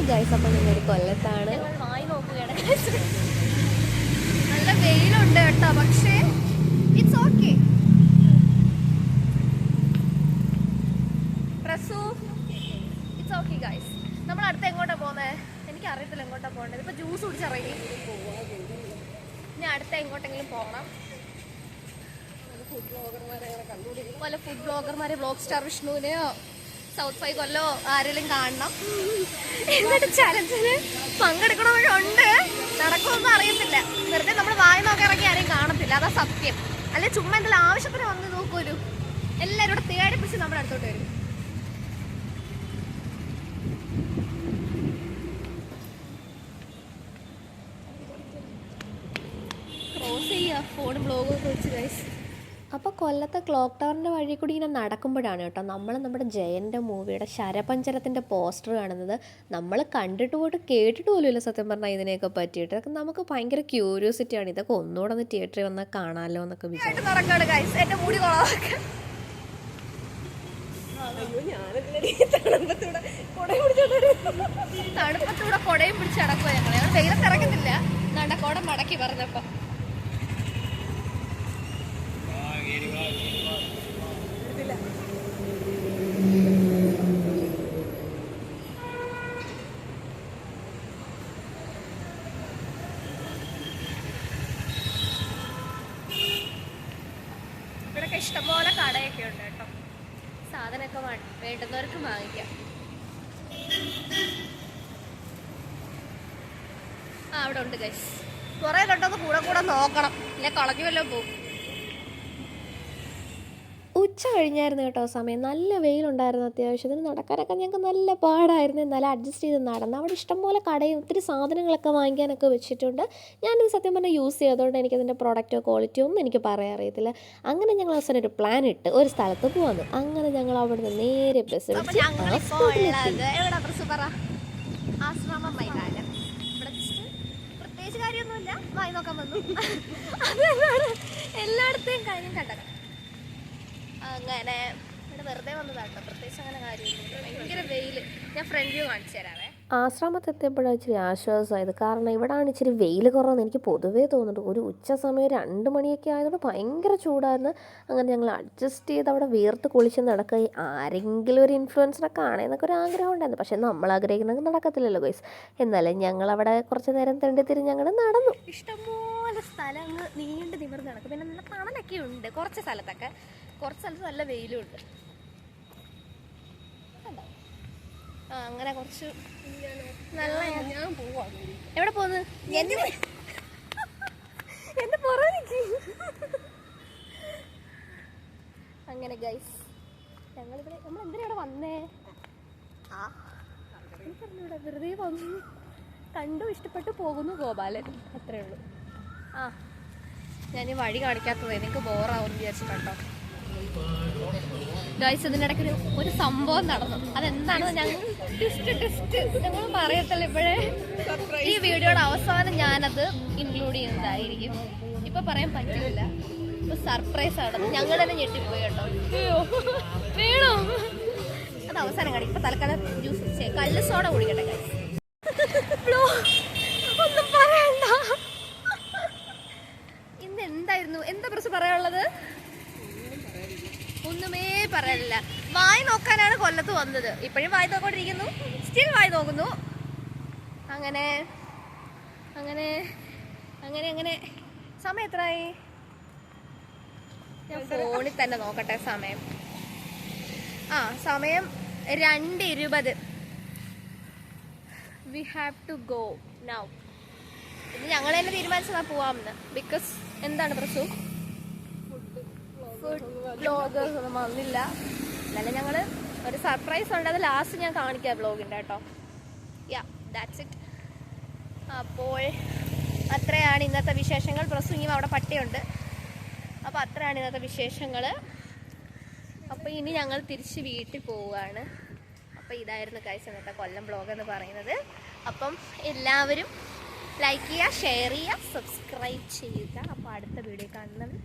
Guys, അപ്പോൾ നിങ്ങളുടെ കൊല്ലത്താണ്. വായി നോക്കുകയാണ്. നല്ല വെയിലുണ്ട് കേട്ടോ, പക്ഷേ it's okay. Prasu it's okay guys. നമ്മൾ അടുത്ത് എങ്ങോട്ടാ പോകുന്നത്? എനിക്കറിയത്തില്ല എങ്ങോട്ടാ പോകേണ്ടത്. ഇപ്പോൾ ജ്യൂസ് കുടിച്ചിറങ്ങി. ഇനി അടുത്ത എങ്ങോട്ടെങ്കിലും പോകണം. വല്ല ഫുഡ് ബ്ലോഗർമാരെ, വ്ളോഗ് സ്റ്റാർ വിഷ്ണുവിനെയോ സൗത്ത് ഫൈ കൊല്ലോ ആരെങ്കിലും കാണണം. എന്നിട്ട് ചലഞ്ചിന് പങ്കെടുക്കണമെന്നുണ്ട്. നടക്കുമെന്നും അറിയത്തില്ല. വെറുതെ നമ്മൾ വായി നോക്കി ഇറങ്ങി ആരെയും കാണത്തില്ല, അതാ സത്യം. അല്ലെ ചുമ്മാ എന്തെങ്കിലും ആവശ്യത്തിന് വന്ന് നോക്കൂലു. എല്ലാവരും കൂടെ തേടി പിടിച്ച് നമ്മുടെ അടുത്തോട്ട് വരും. ക്രോസ് ചെയ്യുക ഫോണും ബ്ലോഗും ഒക്കെ വെച്ച് ഗൈസ്. അപ്പോൾ കൊല്ലത്തെ ക്ലോക്ക് ടവറിൻ്റെ വഴി കൂടി ഇങ്ങനെ നടക്കുമ്പോഴാണ് കേട്ടോ നമ്മൾ നമ്മുടെ ജയൻ്റെ മൂവിയുടെ ശരപഞ്ചരത്തിൻ്റെ പോസ്റ്റർ കാണുന്നത്. നമ്മൾ കണ്ടിട്ട് പോയിട്ട് കേട്ടിട്ട് പോലുമില്ല സത്യം പറഞ്ഞാൽ ഇതിനെയൊക്കെ പറ്റിയിട്ട്. അതൊക്കെ നമുക്ക് ഭയങ്കര ക്യൂരിയോസിറ്റിയാണ്. ഇതൊക്കെ ഒന്നുകൂടെ ഒന്ന് തിയേറ്ററിൽ വന്നാൽ കാണാമല്ലോ എന്നൊക്കെ വിചാരിച്ചു. തണുപ്പത്തൂടെ കൊടയും പിടിച്ച് നടക്കുക. ഞങ്ങൾ വെയിലത്ത് ഇറങ്ങുന്നില്ല. നടക്കോടെ മടക്കി പറഞ്ഞപ്പോ ഇവിടൊക്കെ ഇഷ്ടംപോലെ കടയൊക്കെ ഉണ്ട് കേട്ടോ. സാധനമൊക്കെ വേണ്ടുന്നവർക്ക് വാങ്ങിക്കാം. അവിടെ ഉണ്ട് ഗൈസ്. കുറേ തൊട്ടൊന്ന് കൂടെ നോക്കണം, ഇല്ല കളഞ്ഞു വല്ലതും പോകും. ഉച്ച കഴിഞ്ഞായിരുന്നു കേട്ടോ സമയം. നല്ല വെയിലുണ്ടായിരുന്നു. അത്യാവശ്യത്തിന് നടക്കാനൊക്കെ ഞങ്ങൾക്ക് നല്ല പാടായിരുന്നു. എന്നാലും അഡ്ജസ്റ്റ് ചെയ്ത് നടന്നു. അവിടെ ഇഷ്ടംപോലെ കടയും ഒത്തിരി സാധനങ്ങളൊക്കെ വാങ്ങിക്കാനൊക്കെ വെച്ചിട്ടുണ്ട്. ഞാനിത് സത്യം പറഞ്ഞാൽ യൂസ് ചെയ്തതുകൊണ്ട് എനിക്കതിൻ്റെ പ്രൊഡക്റ്റോ ക്വാളിറ്റിയോ ഒന്നും എനിക്ക് പറയാൻ അറിയത്തില്ല. അങ്ങനെ ഞങ്ങൾ അവസാനം ഒരു പ്ലാൻ ഇട്ട് ഒരു സ്ഥലത്ത് പോവാന്ന്. അങ്ങനെ ഞങ്ങൾ അവിടെ നിന്ന് നേരെ ബസ് പ്രത്യേകിച്ച് കാര്യമൊന്നുമില്ല, വായി നോക്കാൻ വന്നു. എല്ലായിടത്തെയും കാര്യം കണ്ടത്. അങ്ങനെ ഇവിടെ വെറുതെ വന്നതാട്ടോ, പ്രത്യേകിച്ച് അങ്ങനെ കാര്യമൊന്നുമില്ല. ഭയങ്കര വെയില്. ഞാൻ ഫ്രണ്ട് വ്യൂ കാണിച്ചു തരാവേ. ആശ്രമത്തെത്തിയപ്പോഴാണ് ഇച്ചിരി ആശ്വാസമായത്. കാരണം ഇവിടെയാണ് ഇച്ചിരി വെയിൽ കുറവെന്ന് എനിക്ക് പൊതുവേ തോന്നുന്നുണ്ട്. ഒരു ഉച്ച സമയം 2 മണിയൊക്കെ ആയതുകൊണ്ട് ഭയങ്കര ചൂടായിരുന്നു. അങ്ങനെ ഞങ്ങൾ അഡ്ജസ്റ്റ് ചെയ്ത് അവിടെ വീർത്ത് കുളിച്ച് നടക്കുക. ആരെങ്കിലും ഒരു ഇൻഫ്ലുവൻസറെ കാണുന്നൊക്കെ ഒരു ആഗ്രഹം ഉണ്ടായിരുന്നു. പക്ഷേ നമ്മൾ ആഗ്രഹിക്കുന്നത് നടക്കത്തില്ലല്ലോ ഗൈസ്. എന്നാലും ഞങ്ങളവിടെ കുറച്ച് നേരം തെണ്ടിത്തിരിഞ്ഞ് ഞങ്ങൾ നടന്നു. ഇഷ്ടംപോലെ സ്ഥലം അങ്ങ് നീണ്ട് നിവർന്ന് നടക്കും. പിന്നെ നല്ല തണലൊക്കെ ഉണ്ട് കുറച്ച് സ്ഥലത്തൊക്കെ. കുറച്ച് സ്ഥലത്ത് നല്ല വെയിലും ഉണ്ട്. അങ്ങനെ കുറച്ച് നല്ല. ഞാൻ പോവാ. എവിടെ പോന്ന്? എന്റെ പുറകെ. അങ്ങനെ ഗൈസ് ഞങ്ങളിവിടെ നമ്മൾ എന്തിനാ ഇവിടെ വന്നേ? എനിക്കറിഞ്ഞൂടെ, വെറുതെ വന്നു, കണ്ടു, ഇഷ്ടപ്പെട്ടു പോകുന്നു, ഗോപാലൻ, അത്രേ ഉള്ളൂ. ഞാൻ ഈ വഴി കാണിക്കാത്തത് എനിക്ക് ബോറാവും വിചാരിച്ചിട്ടോ ഗൈസ്. ഇതിനിടയ്ക്ക് ഒരു സംഭവം നടന്നു. അതെന്താണെന്ന് ഞങ്ങൾ പറയത്തില്ല ഇപ്പോഴേ. ഈ വീഡിയോയുടെ അവസാനം ഞാനത് ഇൻക്ലൂഡ് ചെയ്യുന്നതായിരിക്കും. ഇപ്പൊ പറയാൻ പറ്റില്ല. ഇപ്പൊ സർപ്രൈസ് ആണ്. ഞങ്ങൾ തന്നെ ഞെട്ടിപ്പോയി കേട്ടോ. വേണോ? അത് അവസാനം കാണിക്കും. ഇപ്പൊ തൽക്കാലം ജ്യൂസ് കല്ല് സോഡ കുടിക്കട്ടെ ഗൈസ്. ഒന്നും പറയണ്ട. ഇന്ന് എന്തായിരുന്നു, എന്താ പ്രശ്നം പറയാനുള്ളത്? ഒന്നുമേ പറയാനില്ല. വായി നോക്കാനാണ് കൊല്ലത്ത് വന്നത്. ഇപ്പോഴും വായി നോക്കൊണ്ടിരിക്കുന്നു. സ്റ്റിൽ വായി നോക്കുന്നു. അങ്ങനെ അങ്ങനെ അങ്ങനെ അങ്ങനെ സമയം എത്രയായി? ഞാൻ ഫോണിൽ തന്നെ നോക്കട്ടെ സമയം. സമയം 2:20. We have to go now. ഇത് ഞങ്ങൾ തന്നെ തീരുമാനിച്ചതാ പോവാമെന്ന്. ബിക്കോസ് എന്താണ് പ്രസു, ഫുഡ് വ്ലോഗേഴ്സ് ഒന്നും വന്നില്ല. എന്നാലും ഞങ്ങൾ ഒരു സർപ്രൈസ് ഉണ്ട്. അത് ലാസ്റ്റ് ഞാൻ കാണിക്കാം വ്ലോഗിൻ്റെ കേട്ടോ. Yeah that's it. അപ്പോൾ അത്രയാണ് ഇന്നത്തെ വിശേഷങ്ങൾ. പ്രസു ഇനി അവിടെ പട്ടിയുണ്ട്. അപ്പോൾ അത്രയാണ് ഇന്നത്തെ വിശേഷങ്ങൾ. അപ്പോൾ ഇനി ഞങ്ങൾ തിരിച്ച് വീട്ടിൽ പോവുകയാണ്. അപ്പോൾ ഇതായിരുന്നു ഗൈസ് ഇന്നത്തെ കൊല്ലം വ്ലോഗ് എന്ന് പറയുന്നത്. അപ്പം എല്ലാവരും ലൈക്ക് ചെയ്യുക, ഷെയർ ചെയ്യുക, സബ്സ്ക്രൈബ് ചെയ്യുക. അപ്പോൾ അടുത്ത വീഡിയോ കാണുന്നത്